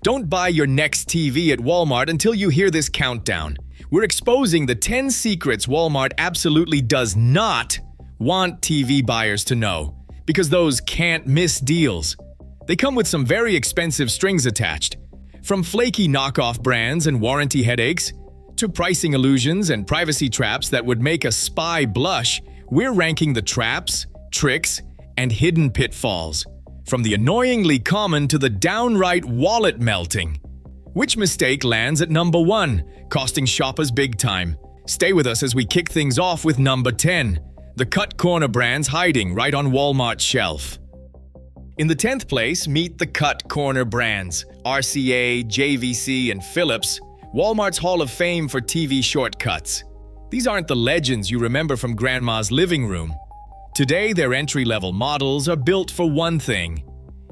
Don't buy your next TV at Walmart until you hear this countdown. We're exposing the 10 secrets Walmart absolutely does not want TV buyers to know, because those can't-miss deals. They come with some very expensive strings attached. From flaky knockoff brands and warranty headaches, to pricing illusions and privacy traps that would make a spy blush, we're ranking the traps, tricks, and hidden pitfalls. From the annoyingly common to the downright wallet-melting. Which mistake lands at number 1, costing shoppers big time? Stay with us as we kick things off with number 10, the cut corner brands hiding right on Walmart's shelf. In the 10th place, meet the cut corner brands, RCA, JVC, and Philips, Walmart's Hall of Fame for TV shortcuts. These aren't the legends you remember from Grandma's living room. Today, their entry-level models are built for one thing: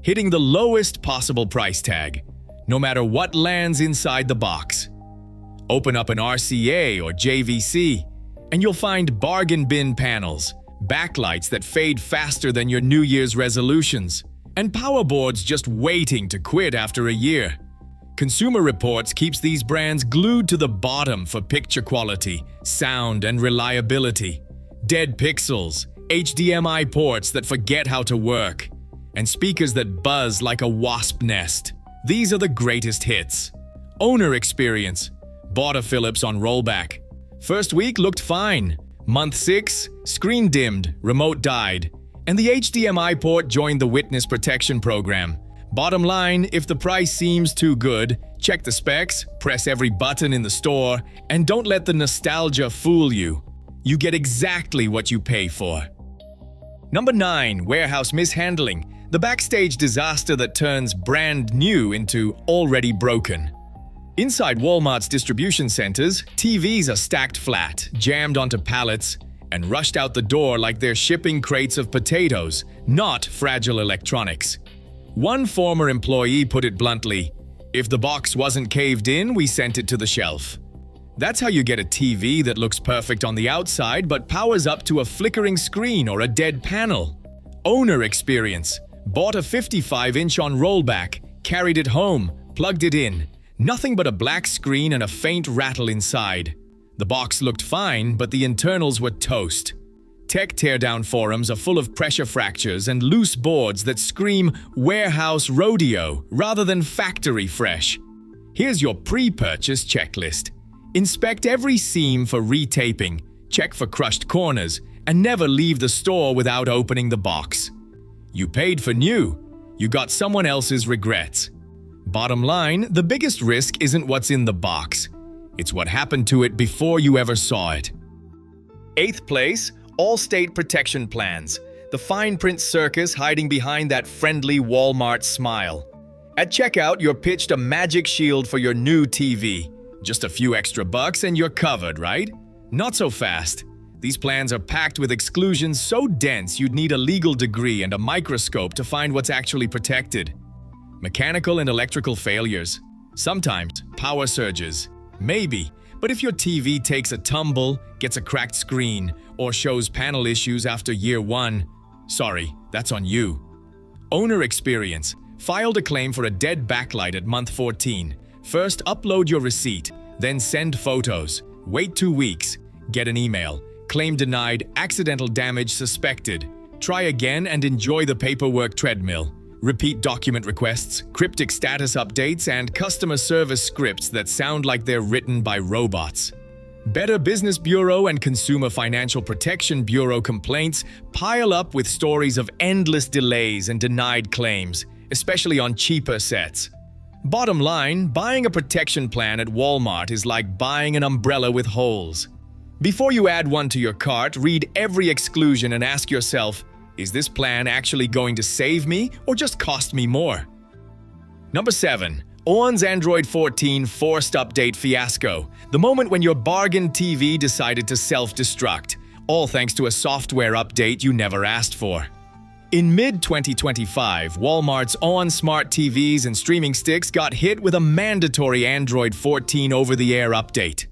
hitting the lowest possible price tag, no matter what lands inside the box. Open up an RCA or JVC, and you'll find bargain bin panels, backlights that fade faster than your New Year's resolutions, and power boards just waiting to quit after a year. Consumer Reports keeps these brands glued to the bottom for picture quality, sound, and reliability. Dead pixels, HDMI ports that forget how to work, and speakers that buzz like a wasp nest. These are the greatest hits. Owner experience. Bought a Philips on Rollback. First week looked fine. Month 6, screen dimmed, remote died, and the HDMI port joined the witness protection program. Bottom line, if the price seems too good, check the specs, press every button in the store, and don't let the nostalgia fool you. You get exactly what you pay for. Number 9, warehouse mishandling. The backstage disaster that turns brand new into already broken. Inside Walmart's distribution centers, TVs are stacked flat, jammed onto pallets, and rushed out the door like they're shipping crates of potatoes, not fragile electronics. One former employee put it bluntly, "If the box wasn't caved in, we sent it to the shelf." That's how you get a TV that looks perfect on the outside but powers up to a flickering screen or a dead panel. Owner experience. Bought a 55-inch on Rollback, carried it home, plugged it in. Nothing but a black screen and a faint rattle inside. The box looked fine, but the internals were toast. Tech teardown forums are full of pressure fractures and loose boards that scream warehouse rodeo rather than factory fresh. Here's your pre-purchase checklist. Inspect every seam for retaping, check for crushed corners, and never leave the store without opening the box. You paid for new. You got someone else's regrets. Bottom line, the biggest risk isn't what's in the box. It's what happened to it before you ever saw it. 8th place, All-State Protection Plans. The fine print circus hiding behind that friendly Walmart smile. At checkout, you're pitched a magic shield for your new TV. Just a few extra bucks and you're covered, right? Not so fast. These plans are packed with exclusions so dense you'd need a legal degree and a microscope to find what's actually protected. Mechanical and electrical failures. Sometimes power surges. Maybe. But if your TV takes a tumble, gets a cracked screen, or shows panel issues after year 1, sorry, that's on you. Owner experience. Filed a claim for a dead backlight at month 14. First, upload your receipt, then send photos. Wait 2 weeks. Get an email. Claim denied, accidental damage suspected. Try again and enjoy the paperwork treadmill. Repeat document requests, cryptic status updates, and customer service scripts that sound like they're written by robots. Better Business Bureau and Consumer Financial Protection Bureau complaints pile up with stories of endless delays and denied claims, especially on cheaper sets. Bottom line, buying a protection plan at Walmart is like buying an umbrella with holes. Before you add one to your cart, read every exclusion and ask yourself, is this plan actually going to save me or just cost me more? Number 7. ON's Android 14 forced update fiasco. The moment when your bargain TV decided to self-destruct, all thanks to a software update you never asked for. In mid-2025, Walmart's ON smart TVs and streaming sticks got hit with a mandatory Android 14 over-the-air update.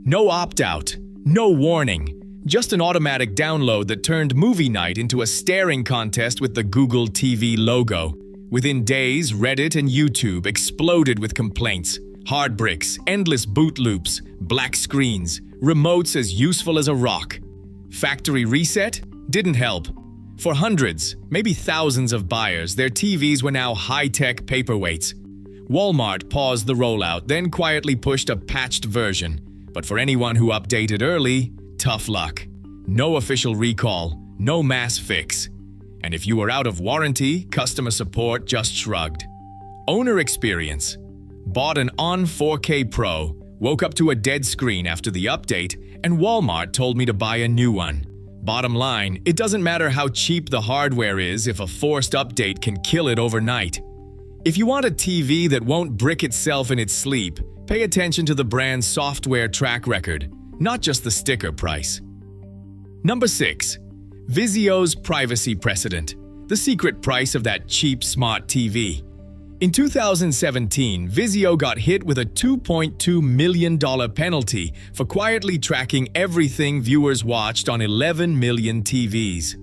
No opt-out, no warning, just an automatic download that turned movie night into a staring contest with the Google TV logo. Within days, Reddit and YouTube exploded with complaints. Hard bricks, endless boot loops, black screens, remotes as useful as a rock. Factory reset didn't help. For hundreds, maybe thousands of buyers, their TVs were now high-tech paperweights. Walmart paused the rollout, then quietly pushed a patched version. But for anyone who updated early, tough luck. No official recall, no mass fix. And if you were out of warranty, customer support just shrugged. Owner experience. Bought an ON 4K Pro, woke up to a dead screen after the update, and Walmart told me to buy a new one. Bottom line, it doesn't matter how cheap the hardware is if a forced update can kill it overnight. If you want a TV that won't brick itself in its sleep, pay attention to the brand's software track record, not just the sticker price. Number 6. Vizio's privacy precedent. The secret price of that cheap smart TV. In 2017, Vizio got hit with a $2.2 million penalty for quietly tracking everything viewers watched on 11 million TVs.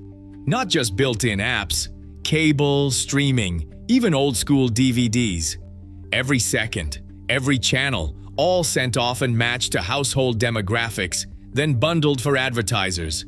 Not just built-in apps, cable, streaming, even old-school DVDs. Every second, every channel, all sent off and matched to household demographics, then bundled for advertisers.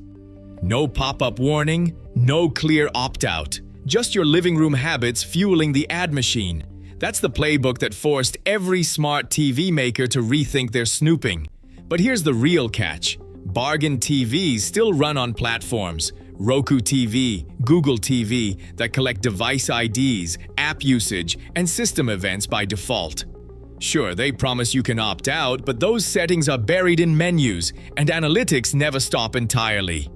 No pop-up warning, no clear opt-out. Just your living room habits fueling the ad machine. That's the playbook that forced every smart TV maker to rethink their snooping. But here's the real catch. Bargain TVs still run on platforms, Roku TV, Google TV, that collect device IDs, app usage, and system events by default. Sure, they promise you can opt out, but those settings are buried in menus, and analytics never stop entirely.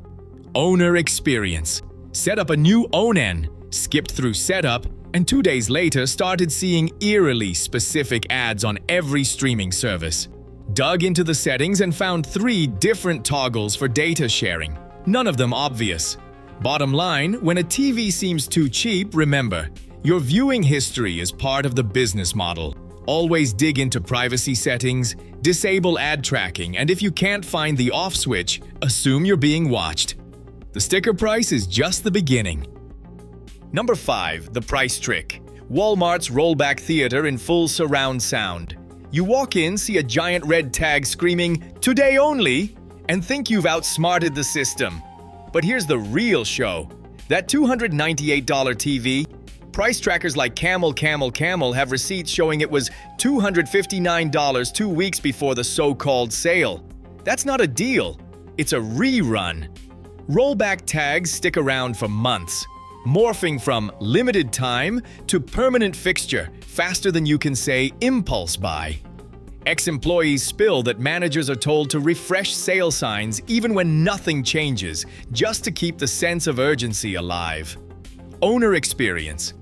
Owner experience. Set up a new ONN, skipped through setup, and 2 days later started seeing eerily specific ads on every streaming service. Dug into the settings and found 3 different toggles for data sharing, none of them obvious. Bottom line, when a TV seems too cheap, remember, your viewing history is part of the business model. Always dig into privacy settings, disable ad tracking, and if you can't find the off switch, assume you're being watched. The sticker price is just the beginning. Number 5. The price trick. Walmart's Rollback theater in full surround sound. You walk in, see a giant red tag screaming, "Today only," and think you've outsmarted the system. But here's the real show. That $298 TV, price trackers like Camel have receipts showing it was $259 2 weeks before the so-called sale. That's not a deal, it's a rerun. Rollback tags stick around for months, morphing from limited time to permanent fixture faster than you can say impulse buy. Ex-employees spill that managers are told to refresh sale signs even when nothing changes, just to keep the sense of urgency alive. Owner experience.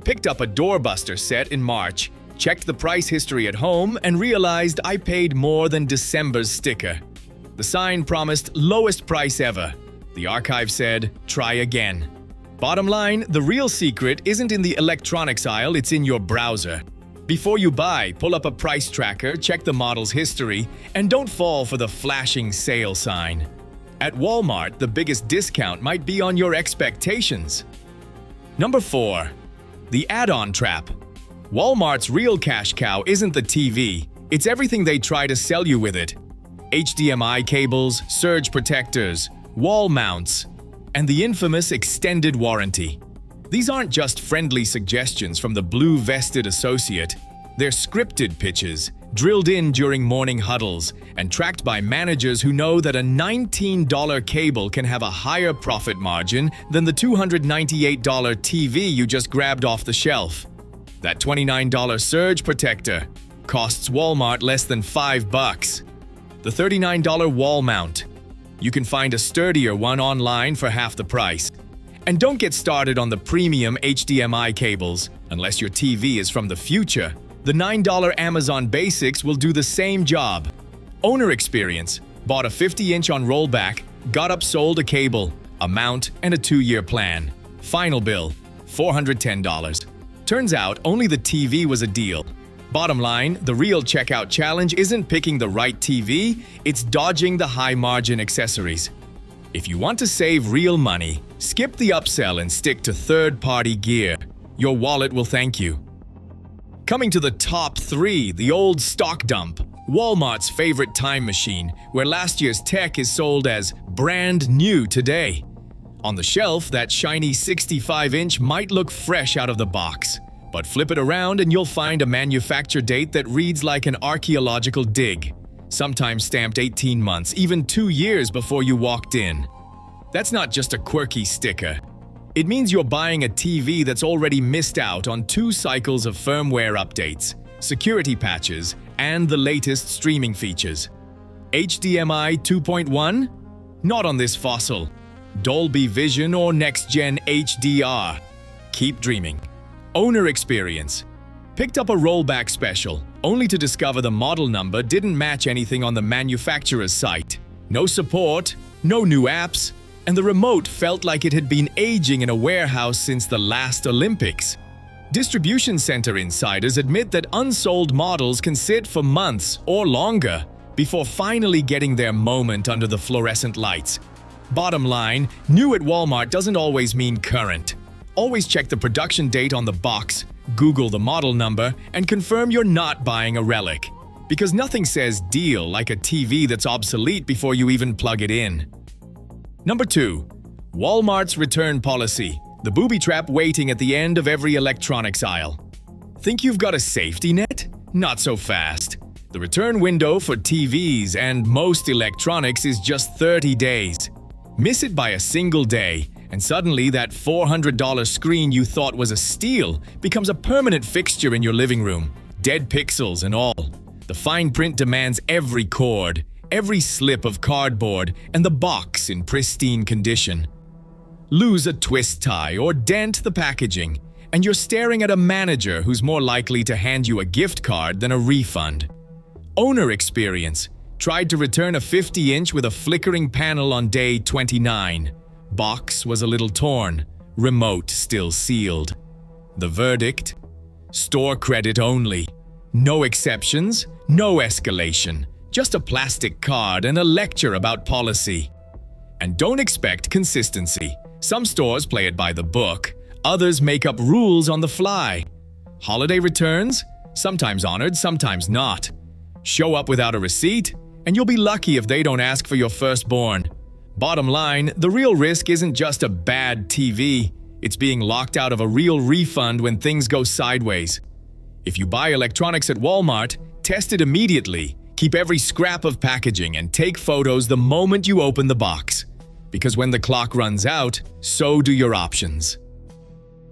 Picked up a doorbuster set in March, checked the price history at home, and realized I paid more than December's sticker. The sign promised lowest price ever. The archive said, "Try again." Bottom line, the real secret isn't in the electronics aisle, it's in your browser. Before you buy, pull up a price tracker, check the model's history, and don't fall for the flashing sale sign. At Walmart, the biggest discount might be on your expectations. Number 4. The add-on trap. Walmart's real cash cow isn't the TV, it's everything they try to sell you with it. HDMI cables, surge protectors, wall mounts, and the infamous extended warranty. These aren't just friendly suggestions from the blue-vested associate. They're scripted pitches, drilled in during morning huddles, and tracked by managers who know that a $19 cable can have a higher profit margin than the $298 TV you just grabbed off the shelf. That $29 surge protector costs Walmart less than $5. The $39 wall mount. You can find a sturdier one online for half the price. And don't get started on the premium HDMI cables. Unless your TV is from the future, the $9 Amazon Basics will do the same job. Owner experience. Bought a 50-inch on Rollback, got upsold a cable, a mount, and a 2-year plan. Final bill, $410. Turns out only the TV was a deal. Bottom line, the real checkout challenge isn't picking the right TV, it's dodging the high-margin accessories. If you want to save real money, skip the upsell and stick to third-party gear. Your wallet will thank you. Coming to the top 3, the old stock dump, Walmart's favorite time machine, where last year's tech is sold as brand new today. On the shelf, that shiny 65-inch might look fresh out of the box, but flip it around and you'll find a manufacture date that reads like an archaeological dig, sometimes stamped 18 months, even 2 years before you walked in. That's not just a quirky sticker. It means you're buying a TV that's already missed out on 2 cycles of firmware updates, security patches, and the latest streaming features. HDMI 2.1? Not on this fossil. Dolby Vision or next-gen HDR? Keep dreaming. Owner experience. Picked up a rollback special, only to discover the model number didn't match anything on the manufacturer's site. No support, no new apps, and the remote felt like it had been aging in a warehouse since the last Olympics. Distribution center insiders admit that unsold models can sit for months or longer before finally getting their moment under the fluorescent lights. Bottom line, new at Walmart doesn't always mean current. Always check the production date on the box, Google the model number, and confirm you're not buying a relic. Because nothing says deal like a TV that's obsolete before you even plug it in. Number 2. Walmart's return policy, the booby trap waiting at the end of every electronics aisle. Think you've got a safety net? Not so fast. The return window for TVs and most electronics is just 30 days. Miss it by a single day, and suddenly that $400 screen you thought was a steal becomes a permanent fixture in your living room, dead pixels and all. The fine print demands every cord, every slip of cardboard, and the box in pristine condition. Lose a twist tie or dent the packaging, and you're staring at a manager who's more likely to hand you a gift card than a refund. Owner experience. Tried to return a 50-inch with a flickering panel on day 29. Box was a little torn, remote still sealed. The verdict? Store credit only. No exceptions, no escalation. Just a plastic card and a lecture about policy. And don't expect consistency. Some stores play it by the book, others make up rules on the fly. Holiday returns? Sometimes honored, sometimes not. Show up without a receipt, and you'll be lucky if they don't ask for your firstborn. Bottom line, the real risk isn't just a bad TV, it's being locked out of a real refund when things go sideways. If you buy electronics at Walmart, test it immediately. Keep every scrap of packaging and take photos the moment you open the box. Because when the clock runs out, so do your options.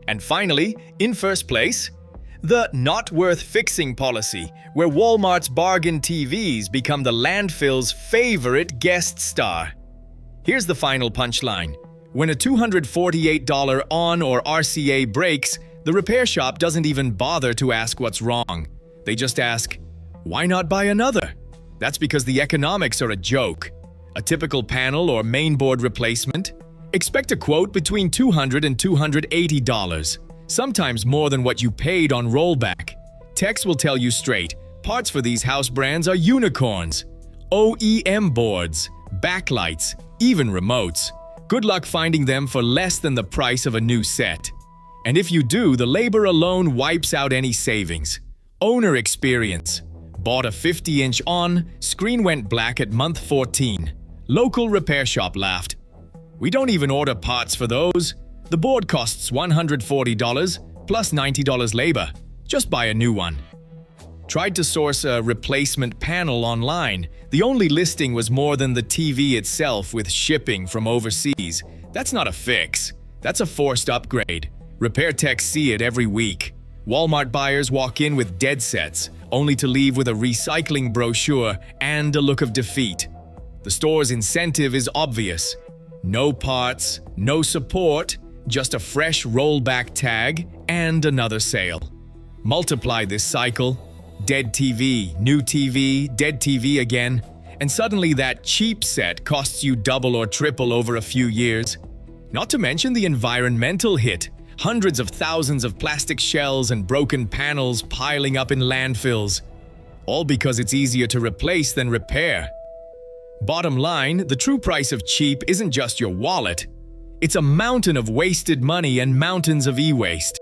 And finally, in first place, the not worth fixing policy, where Walmart's bargain TVs become the landfill's favorite guest star. Here's the final punchline. When a $248 ON or RCA breaks, the repair shop doesn't even bother to ask what's wrong. They just ask, why not buy another? That's because the economics are a joke. A typical panel or mainboard replacement? Expect a quote between $200 and $280, sometimes more than what you paid on Rollback. Techs will tell you straight, parts for these house brands are unicorns. OEM boards, backlights, even remotes. Good luck finding them for less than the price of a new set. And if you do, the labor alone wipes out any savings. Owner experience. Bought a 50-inch ON, screen went black at month 14. Local repair shop laughed. We don't even order parts for those. The board costs $140 plus $90 labor. Just buy a new one. Tried to source a replacement panel online. The only listing was more than the TV itself with shipping from overseas. That's not a fix. That's a forced upgrade. Repair techs see it every week. Walmart buyers walk in with dead sets, only to leave with a recycling brochure and a look of defeat. The store's incentive is obvious. No parts, no support, just a fresh rollback tag and another sale. Multiply this cycle. Dead TV, new TV, dead TV again, and suddenly that cheap set costs you double or triple over a few years. Not to mention the environmental hit. Hundreds of thousands of plastic shells and broken panels piling up in landfills. All because it's easier to replace than repair. Bottom line, the true price of cheap isn't just your wallet. It's a mountain of wasted money and mountains of e-waste.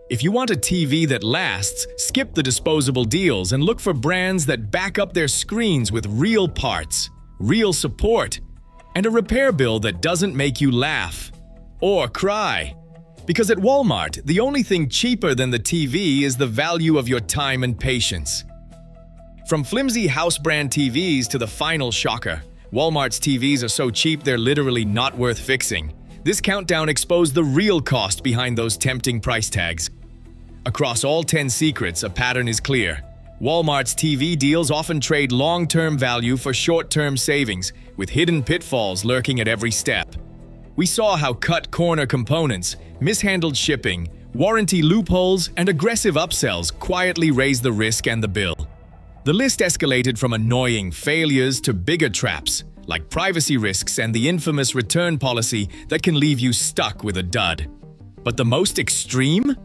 If you want a TV that lasts, skip the disposable deals and look for brands that back up their screens with real parts, real support, and a repair bill that doesn't make you laugh or cry. Because at Walmart, the only thing cheaper than the TV is the value of your time and patience. From flimsy house brand TVs to the final shocker, Walmart's TVs are so cheap they're literally not worth fixing. This countdown exposed the real cost behind those tempting price tags. Across all 10 secrets, a pattern is clear. Walmart's TV deals often trade long-term value for short-term savings, with hidden pitfalls lurking at every step. We saw how cut-corner components, mishandled shipping, warranty loopholes, and aggressive upsells quietly raise the risk and the bill. The list escalated from annoying failures to bigger traps, like privacy risks and the infamous return policy that can leave you stuck with a dud. But the most extreme?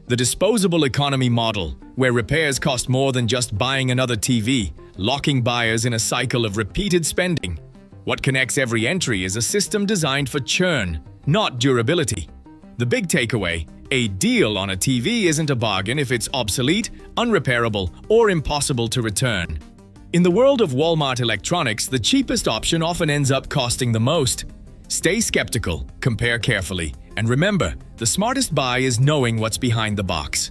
The disposable economy model, where repairs cost more than just buying another TV, locking buyers in a cycle of repeated spending. What connects every entry is a system designed for churn, not durability. The big takeaway: a deal on a TV isn't a bargain if it's obsolete, unrepairable, or impossible to return. In the world of Walmart electronics, the cheapest option often ends up costing the most. Stay skeptical, compare carefully, and remember, the smartest buy is knowing what's behind the box.